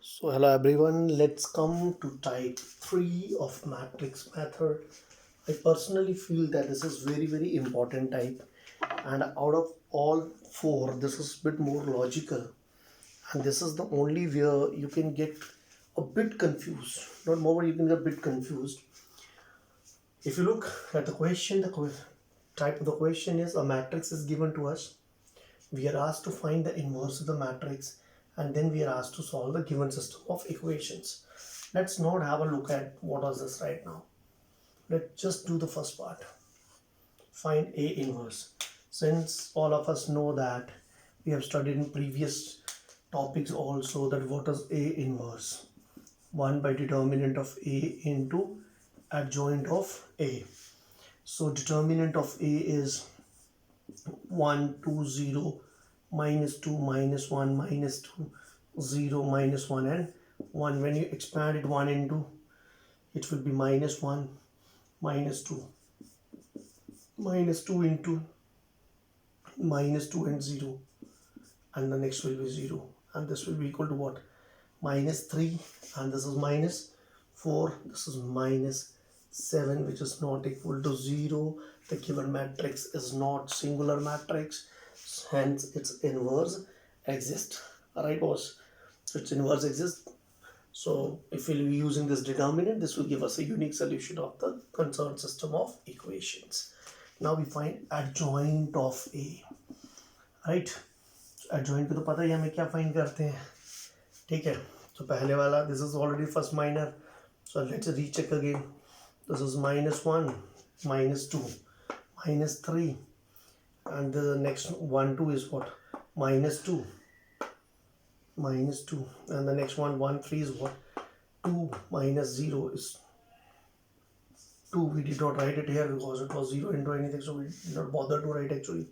So hello everyone, let's come to type 3 of matrix method. I personally feel that this is very important type, and out of all four this is a bit more logical, and this is the only where you can get a bit confused. Not more, you can get a bit confused. If you look at the question, type of the question is a matrix is given to us. We are asked to find the inverse of the matrix, and then we are asked to solve the given system of equations. Let's not have a look at what is this right now. Let's just do the first part. Find A inverse. Since all of us know that we have studied in previous topics also that what is A inverse? 1 by determinant of A into adjoint of A. So determinant of A is 1 2 0 minus 2 minus 1 minus 2 0 minus 1 and 1. When you expand it 1 into, it will be minus 1 minus 2 minus 2 into minus 2 and 0, and the next will be 0, and this will be equal to what? Minus 3, and this is minus 4, this is minus 7, which is not equal to 0. The given matrix is not singular matrix, hence its inverse exists. Alright boss, so its inverse exists. So if we'll be using this determinant, this will give us a unique solution of the concerned system of equations. Now we find adjoint of A. Right, adjoint को तो पता ही हमें क्या find करते हैं. ठीक है, तो पहले वाला this is already first minor, so let's recheck again. This is minus 1 minus 2 minus 3, and the next 1 2 is what? Minus 2 minus 2, and the next one 1 3 is what? 2 minus 0 is 2. We did not write it here because it was 0 into anything, so we did not bother to write actually.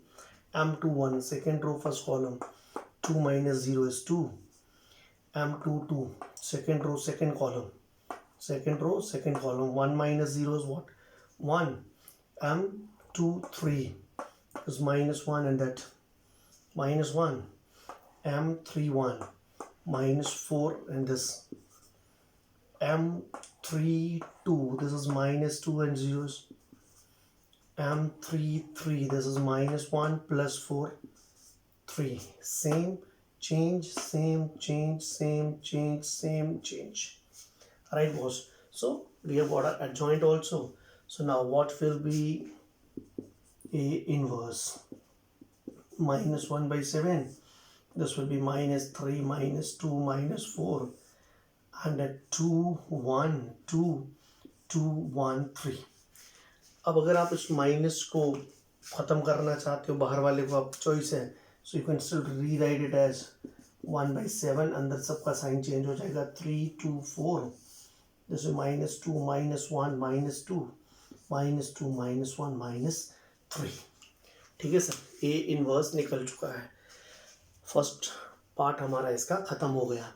M2 1, second row first column, 2 minus 0 is 2. M2 2, second row second column, second row second column, 1 minus 0 is what? 1. M2 3 is minus 1, and that minus 1. M3 1 minus 4, and this M3 2, this is minus 2 and 0s. M3 3, this is minus 1 plus 4 3. Same change, same change, same change, same change. Right boss, so we have got our adjoint also. So now what will be A inverse? Minus 1 by 7, this will be minus 3 minus 2 minus 4, and at 2 1 2 2 1 3. अब अगर आप इस minus को ख़त्म करना चाहते हो, बाहर वाले को आप चॉइस है, सो यू कैन स्टिल री राइट इट एज 1 by 7. अंदर सबका साइन चेंज हो जाएगा. 3 2 4, this is minus 2 minus 1 minus 2 minus 2 minus 1 minus 3. ठीक है सर, ए इनवर्स निकल चुका है. फर्स्ट पार्ट हमारा इसका ख़त्म हो गया.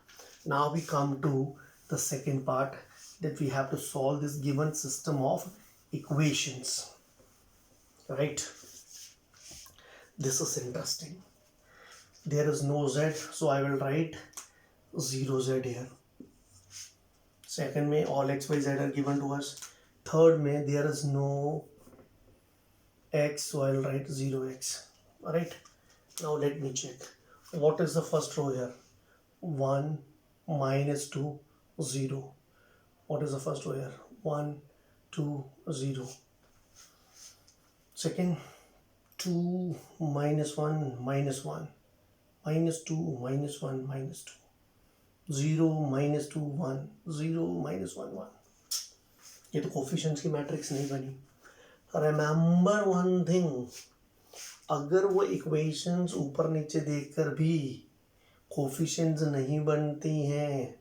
Now we come to the second part that we have to solve this given system of equations. Right, this is interesting. There is no z, so I will write 0z here. Second में all x y z are given to us. Third में there is no x, so I will write 0x. Alright, now let me check. What is the first row here? 1 minus 2 0. What is the first row here? 1 2 0. Second, 2 minus 1 minus 1 minus 2 minus 1 minus 2 0 minus 2 1 0 minus 1 1. ये तो coefficients की matrix नहीं बनी. Remember one thing, अगर वो equations ऊपर नीचे देखकर भी कोफिशिएंट्स नहीं बनती हैं,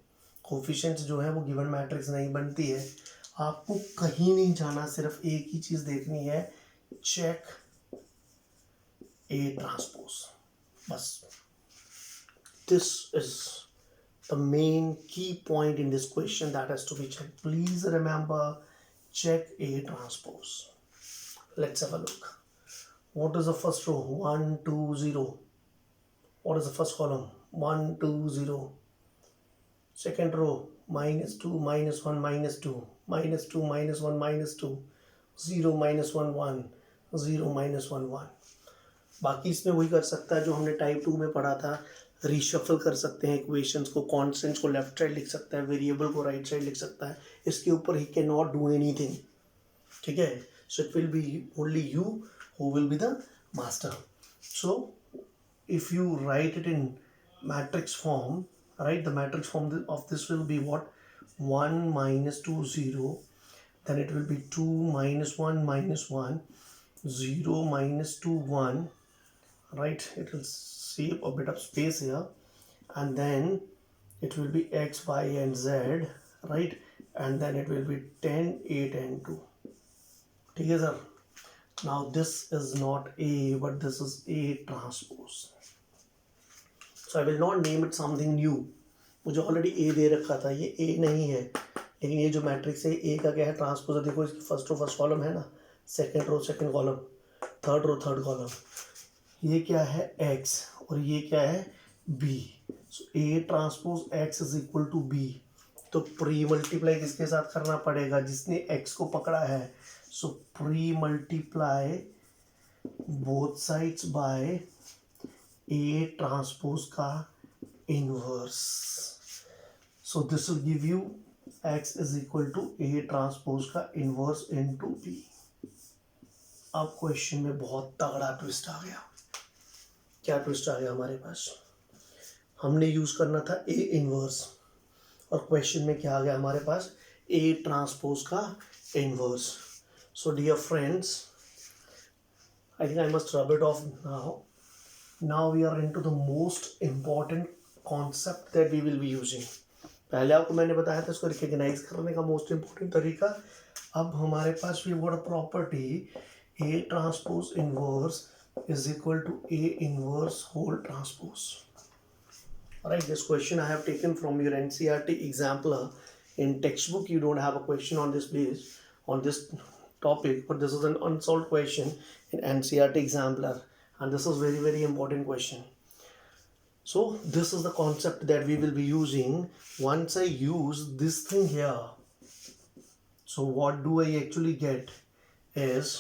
कोफिशिएंट्स जो है वो गिवन मैट्रिक्स नहीं बनती है, आपको कहीं नहीं जाना, सिर्फ एक ही चीज़ देखनी है, चेक ए ट्रांसपोज. बस, this is the main key point in this question that has to be check. Please remember, check A transpose. Let's have a look. What is the first row? 1 2 0. What is the first column? 1 2 0. Second row, -2, -1, -2, -2, -1, -2, 0, -1, 1, 0, -1, 1. बाकी इसमें वही कर सकता है जो हमने type 2 में पढ़ा था, रीशफल कर सकते हैं इक्वेशंस को, कॉन्स्टेंट्स को लेफ्ट साइड लिख सकता है, वेरिएबल को राइट साइड लिख सकता है. इसके ऊपर he can not do anything. ठीक है. So it will B only you who will be the master. So if you write it in matrix form, right, the matrix form of this will be what? 1 minus 2 0, then it will be 2 minus 1 minus 1, 0 minus 2 1, right? It will save a bit of space here, and then it will be x y and z, right? And then it will be 10 8 and 2. Together. Now this is not A, but this is A transpose. So I will not name it something new. मुझे already ए दे रखा था, ये ए नहीं है, लेकिन ये जो matrix है ए का क्या है? ट्रांसपोज है. देखो इसकी फर्स्ट रो फर्स्ट कॉलम है ना, second row second column, third row third column. ये क्या है? एक्स, और ये क्या है? B. So A transpose X is equal to B. तो प्री मल्टीप्लाई किसके साथ करना पड़ेगा? जिसने एक्स को पकड़ा है. So pre multiply both sides by A transpose का inverse. So this will give you x is equal to A transpose का इनवर्स इनटू बी. अब क्वेश्चन में बहुत तगड़ा ट्विस्ट आ गया. क्या ट्विस्ट आ गया हमारे पास? हमने यूज करना था ए इनवर्स, और क्वेश्चन में क्या आ गया हमारे पास? ए ट्रांसपोज का inverse. So dear friends, I think I must rub it off now. Now we are into the most important concept that we will be using. पहले आपको मैंने बताया था इसको रिकग्नाइज करने का मोस्ट इम्पोर्टेंट तरीका. अब हमारे पास भी what property, A transpose inverse is equal to A inverse whole transpose. Alright, this question I have taken from your NCERT examiner. In textbook you don't have a question on this base, on this topic, but this is an unsolved question in NCERT examiner, and this is very important question. So this is the concept that we will be using. Once I use this thing here, so what do I actually get is,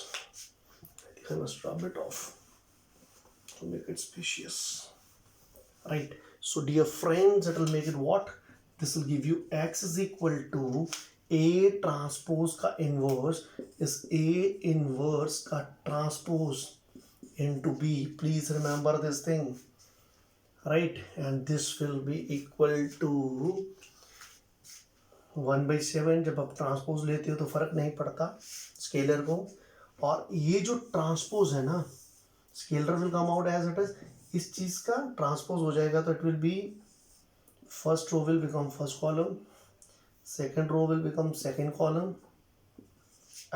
I think I must rub it off to make it spacious, right? So dear friends, it will make it what? This will give you x is equal to A transpose का inverse is A inverse का transpose into B. Please remember this thing, right? And this will be equal to 1/7. जब आप transpose लेते हो तो फर्क नहीं पड़ता स्केलर को, और ये जो ट्रांसपोज है ना, scalar will come out as it is. इस चीज का ट्रांसपोज हो जाएगा तो it will be, first row will become first column, second row will become second column,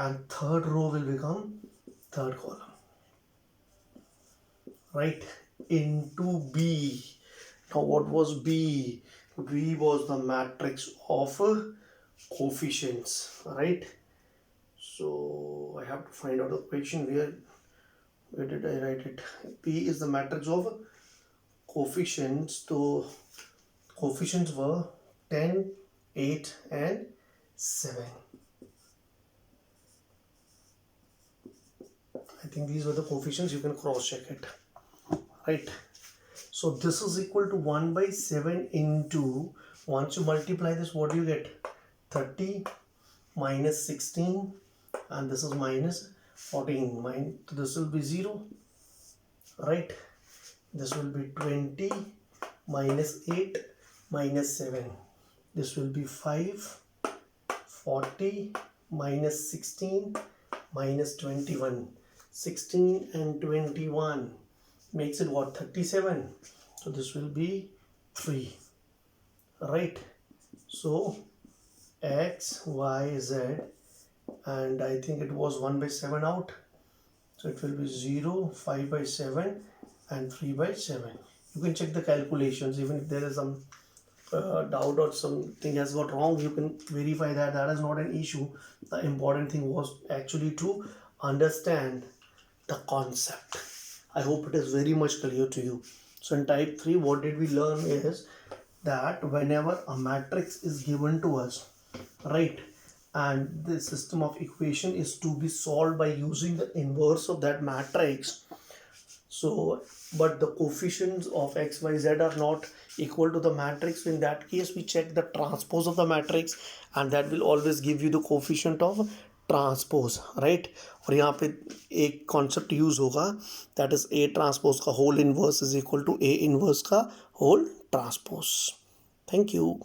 and third row will become third column, right? Into B. Now what was B? B was the matrix of coefficients, right? So I have to find out the equation. Where did I write it? P is the matrix of coefficients. So coefficients were 10, 8 and 7. I think these were the coefficients. You can cross check it, right? So this is equal to 1/7 into, once you multiply this, what do you get? 30 minus 16, and this is minus 14. So this will be 0, right? This will be 20 minus 8 minus 7. This will be 5, 40 minus 16 minus 21. 16 and 21 makes it what? 37. So this will be 3, right? So x, y, z, and I think it was 1/7 out. So it will be 0, 5/7 and 3/7. You can check the calculations. Even if there is some doubt or something has got wrong, you can verify that. That is not an issue. The important thing was actually to understand the concept. I hope it is very much clear to you. So in type 3, what did we learn is that whenever a matrix is given to us, right, and the system of equation is to be solved by using the inverse of that matrix, so but the coefficients of x y z are not equal to the matrix, so in that case we check the transpose of the matrix, and that will always give you the coefficient of transpose, right. और यहाँ पे एक concept use होगा, that is A transpose का whole inverse is equal to A inverse का whole transpose. Thank you.